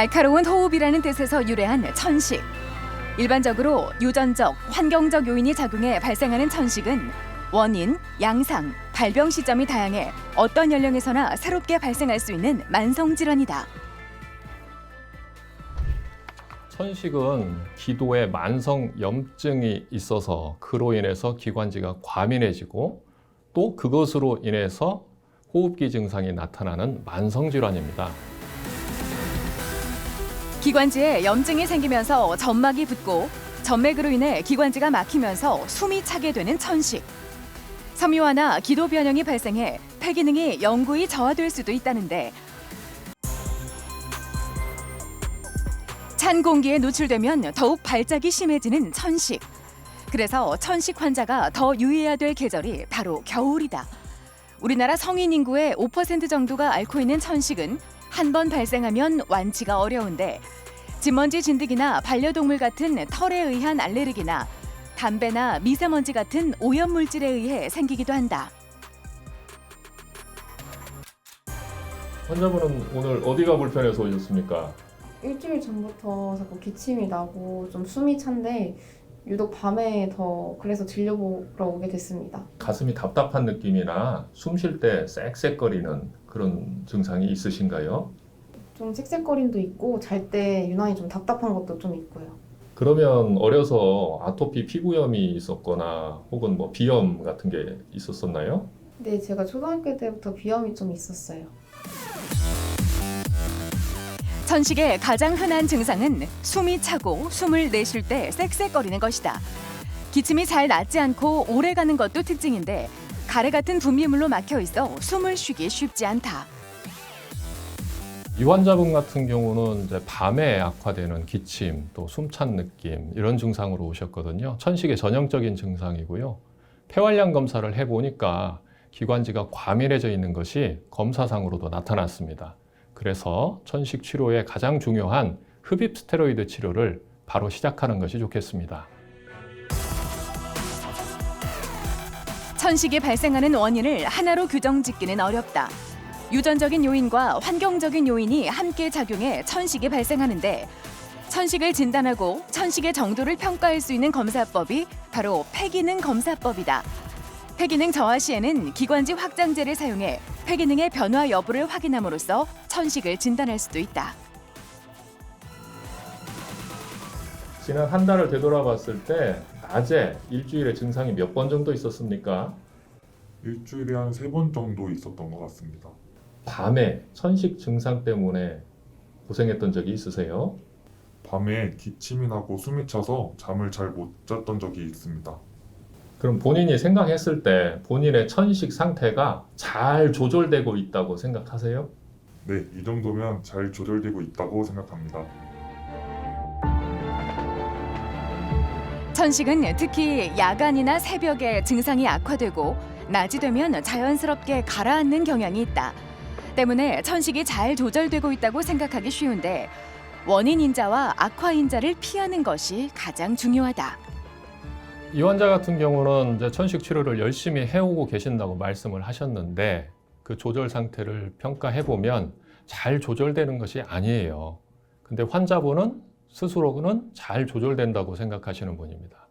날카로운 호흡이라는 뜻에서 유래한 천식. 일반적으로 유전적, 환경적 요인이 작용해 발생하는 천식은 원인, 양상, 발병 시점이 다양해 어떤 연령에서나 새롭게 발생할 수 있는 만성 질환이다. 천식은 기도에 만성 염증이 있어서 그로 인해서 기관지가 과민해지고 또 그것으로 인해서 호흡기 증상이 나타나는 만성 질환입니다. 기관지에 염증이 생기면서 점막이 붓고 점맥으로 인해 기관지가 막히면서 숨이 차게 되는 천식. 섬유화나 기도 변형이 발생해 폐 기능이 영구히 저하될 수도 있다는데 찬 공기에 노출되면 더욱 발작이 심해지는 천식. 그래서 천식 환자가 더 유의해야 될 계절이 바로 겨울이다. 우리나라 성인 인구의 5% 정도가 앓고 있는 천식은 한 번 발생하면 완치가 어려운데 진먼지 진드기나 반려동물 같은 털에 의한 알레르기나 담배나 미세먼지 같은 오염물질에 의해 생기기도 한다. 환자분은 오늘 어디가 불편해서 오셨습니까? 일주일 전부터 자꾸 기침이 나고 좀 숨이 찬데 유독 밤에 더 그래서 진료보러 오게 됐습니다. 가슴이 답답한 느낌이나 숨 쉴 때 쌕쌕거리는 그런 증상이 있으신가요? 좀 쌕쌕거림도 있고 잘 때 유난히 좀 답답한 것도 좀 있고요. 그러면 어려서 아토피 피부염이 있었거나 혹은 뭐 비염 같은 게 있었었나요? 근데 제가 초등학교 때부터 비염이 좀 있었어요. 천식의 가장 흔한 증상은 숨이 차고 숨을 내쉴 때 쌕쌕거리는 것이다. 기침이 잘 낫지 않고 오래 가는 것도 특징인데 가래 같은 분비물로 막혀 있어 숨을 쉬기 쉽지 않다. 이 환자분 같은 경우는 이제 밤에 악화되는 기침, 또 숨찬 느낌 이런 증상으로 오셨거든요. 천식의 전형적인 증상이고요. 폐활량 검사를 해보니까 기관지가 과민해져 있는 것이 검사상으로도 나타났습니다. 그래서 천식 치료의 가장 중요한 흡입 스테로이드 치료를 바로 시작하는 것이 좋겠습니다. 천식이 발생하는 원인을 하나로 규정짓기는 어렵다. 유전적인 요인과 환경적인 요인이 함께 작용해 천식이 발생하는데 천식을 진단하고 천식의 정도를 평가할 수 있는 검사법이 바로 폐기능 검사법이다. 폐기능 저하 시에는 기관지 확장제를 사용해 폐기능의 변화 여부를 확인함으로써 천식을 진단할 수도 있다. 지난 한 달을 되돌아봤을 때 낮에 일주일에 증상이 몇 번 정도 있었습니까? 일주일에 한 3번 정도 있었던 것 같습니다. 밤에 천식 증상 때문에 고생했던 적이 있으세요? 밤에 기침이 나고 숨이 차서 잠을 잘 못 잤던 적이 있습니다. 그럼 본인이 생각했을 때 본인의 천식 상태가 잘 조절되고 있다고 생각하세요? 네, 이 정도면 잘 조절되고 있다고 생각합니다. 천식은 특히 야간이나 새벽에 증상이 악화되고 낮이 되면 자연스럽게 가라앉는 경향이 있다. 때문에 천식이 잘 조절되고 있다고 생각하기 쉬운데 원인 인자와 악화 인자를 피하는 것이 가장 중요하다. 이 환자 같은 경우는 이제 천식 치료를 열심히 해오고 계신다고 말씀을 하셨는데 그 조절 상태를 평가해 보면 잘 조절되는 것이 아니에요. 근데 환자분은 스스로는 잘 조절된다고 생각하시는 분입니다.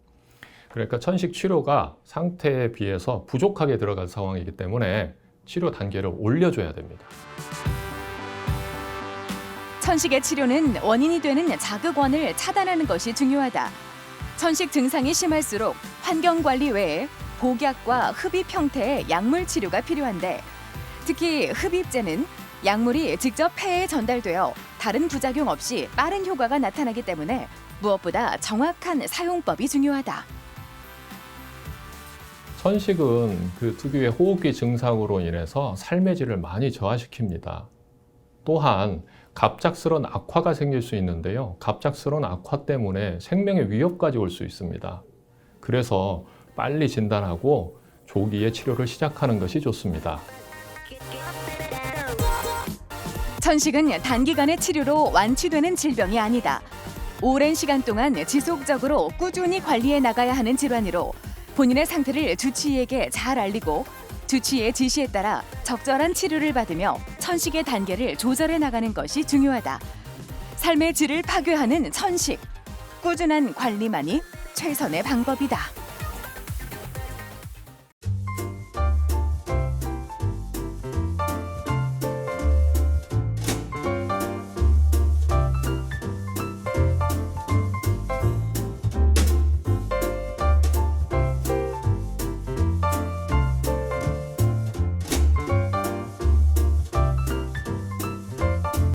그러니까 천식 치료가 상태에 비해서 부족하게 들어간 상황이기 때문에 치료 단계를 올려줘야 됩니다. 천식의 치료는 원인이 되는 자극원을 차단하는 것이 중요하다. 천식 증상이 심할수록 환경관리 외에 복약과 흡입 형태의 약물 치료가 필요한데 특히 흡입제는 약물이 직접 폐에 전달되어 다른 부작용 없이 빠른 효과가 나타나기 때문에 무엇보다 정확한 사용법이 중요하다. 천식은 그 특유의 호흡기 증상으로 인해서 삶의 질을 많이 저하시킵니다. 또한 갑작스러운 악화가 생길 수 있는데요. 갑작스러운 악화 때문에 생명의 위협까지 올 수 있습니다. 그래서 빨리 진단하고 조기에 치료를 시작하는 것이 좋습니다. 천식은 단기간의 치료로 완치되는 질병이 아니다. 오랜 시간 동안 지속적으로 꾸준히 관리해 나가야 하는 질환으로 본인의 상태를 주치의에게 잘 알리고 주치의의 지시에 따라 적절한 치료를 받으며 천식의 단계를 조절해 나가는 것이 중요하다. 삶의 질을 파괴하는 천식. 꾸준한 관리만이 최선의 방법이다.